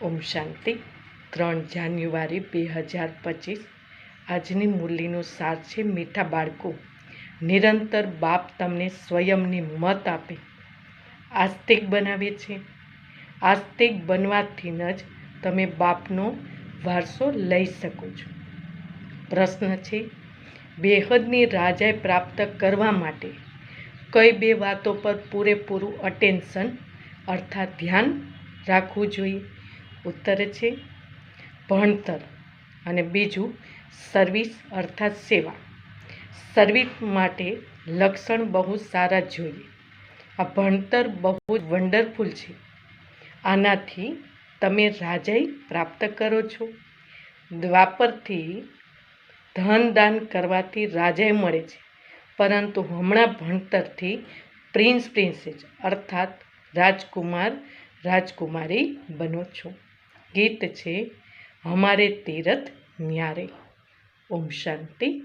ઓમ શાંતિ 3 જાન્યુઆરી 2025 આજની મૂલ્યનો સાર છે મીઠા બાળકો, નિરંતર બાપ તમને સ્વયંની મત આપે આસ્તિક બનાવે છે. આસ્તિક બનવાથી જ તમે બાપનો વારસો લઈ શકો છો. પ્રશ્ન છે, બેહદની રાજાઈ પ્રાપ્ત કરવા માટે કઈ બે વાતો પર પૂરેપૂરું અટેન્શન અર્થાત ધ્યાન રાખવું જોઈએ? ઉત્તર છે ભણતર અને બીજું સર્વિસ અર્થાત સેવા. સર્વિસ માટે લક્ષણ બહુ સારા જોઈએ. આ ભણતર બહુ જ વન્ડરફુલ છે. આનાથી તમે રાજાઈ પ્રાપ્ત કરો છો. દ્વાપરથી ધન દાન કરવાથી રાજાઈ મળે છે, પરંતુ હમણાં ભણતરથી પ્રિન્સેસ અર્થાત રાજકુમાર રાજકુમારી બનો છો. ગીત છે હમારે તીરથ ન્યારે. ઓમ શાંતિ.